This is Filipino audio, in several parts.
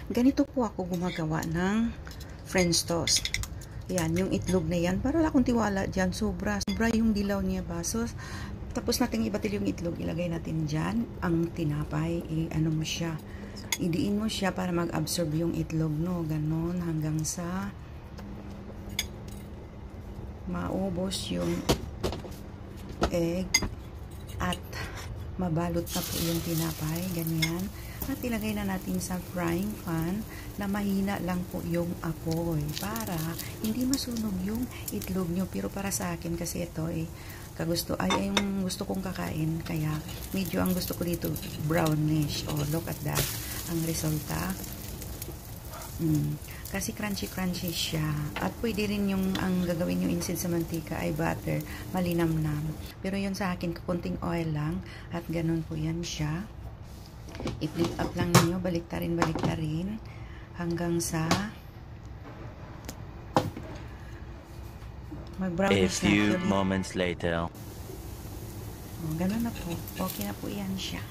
Ganito po ako gumagawa ng French toast. Yan, yung itlog na yan. Para wala akong tiwala dyan. Sobra yung dilaw niya ba. So, tapos natin ibatil yung itlog. Ilagay natin dyan. Ang tinapay, ano mo siya. Idiin mo siya para mag-absorb yung itlog, no. Ganon, hanggang sa maubos yung egg at mabalot na po yung tinapay, ganyan. At ilagay na natin sa frying pan na mahina lang po yung apoy para hindi masunog yung itlog nyo. Pero para sa akin kasi ito ay yung gusto kong kakain, kaya medyo ang gusto ko dito brownish. Oh, look at that, ang resulta. Kasi crunchy siya. At pwede rin yung ang gagawin nyo instead sa mantika ay butter, malinamnam. Pero yun sa akin, kunting oil lang. At ganun po yan siya. I-flip up lang ninyo, baliktarin hanggang sa mag-brownish na. A few moments later. Oh, ganun na po. Okay na po yan siya.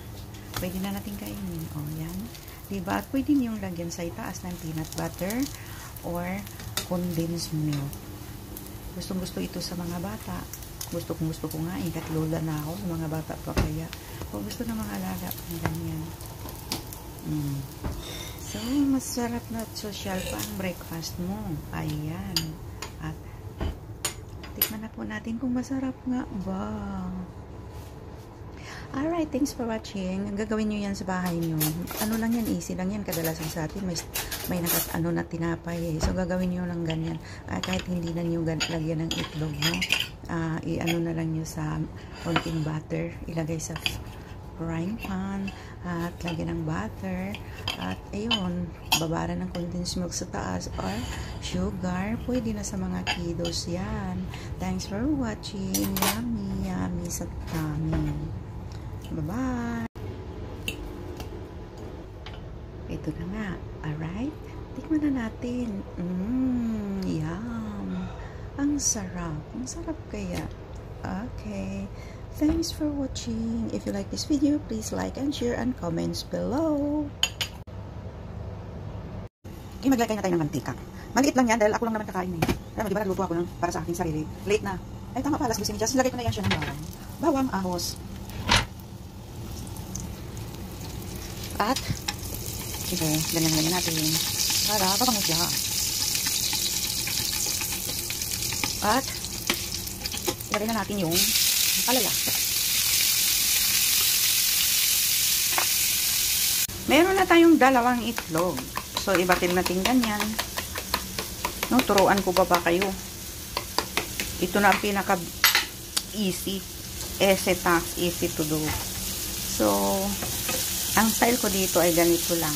Pwede na natin kainin. Oh, yan. Diba? At pwede niyong lagyan sa itaas ng peanut butter or condensed milk. Gustong-gusto ito sa mga bata. Gusto ko nga. Kat lola na ako sa mga bata pa kaya. Kung gusto ng mga alaga, ganyan. So, masarap na social pa ang breakfast mo. Ayan. At tikman na po natin kung masarap nga ba. Alright, thanks for watching. Gagawin nyo yan sa bahay nyo. Ano lang yan, easy lang yan. Kadalasan sa atin, may na tinapay eh. So, gagawin nyo lang ganyan. Kahit hindi na nyo lagyan ng itlog, no? I-ano na lang nyo sa konting butter. Ilagay sa frying pan. At lagyan ng butter. At, ayun, babara ng condensed milk sa taas. Or, sugar. Pwede na sa mga kiddos yan. Thanks for watching. Yummy, yummy sa tummy. Bye-bye! Ito na nga. Alright? Tikman na natin. Yum! Ang sarap. Ang sarap kaya. Okay. Thanks for watching. If you like this video, please like and share and comments below. Okay, maglagay na tayo ng mantika. Maliit lang yan dahil ako lang naman kakain eh. Alam mo, diba nagluto ako para sa aking sarili. Late na. Ay, tama pa. Alas 12 just lagay ko na yan siya ng bawang. Bawang, ahos. At, ito, ganyan natin. Para, pabango siya. At, ilagay na natin yung palaya. Meron na tayong dalawang itlog. So, ibatil natin ganyan. No, turuan ko ba kayo? Ito na ang pinaka-easy. Easy to do. So, ang style ko dito ay ganito lang.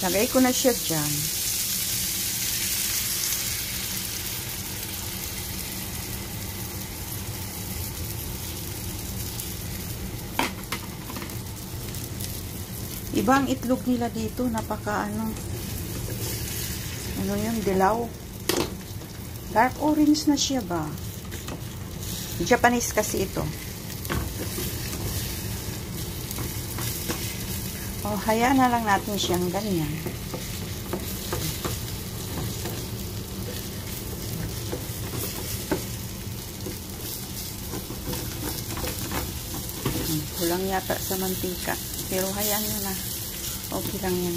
Lagay ko na siya dyan. Iba ang itlog nila dito. Napaka ano yun, dilaw. Dark orange na siya ba? Japanese kasi ito. O, hayaan na lang natin siyang ganyan. Kulang yata sa mantika. Pero hayaan nyo na. Okay lang yan.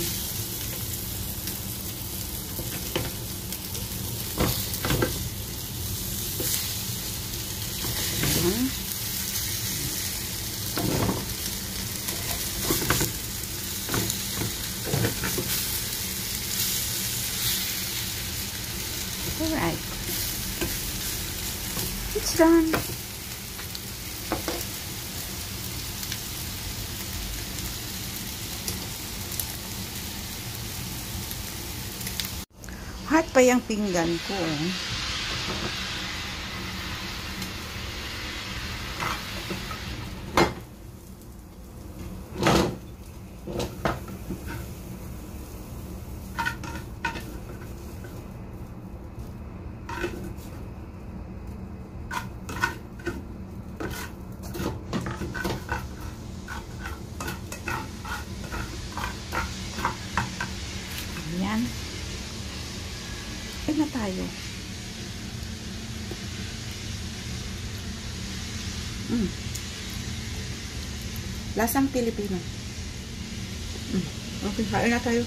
Alright. It's done. Hot pa yung pinggan ko. Yan. Kain na tayo. Lasang Pilipino. Okay, kain na tayo.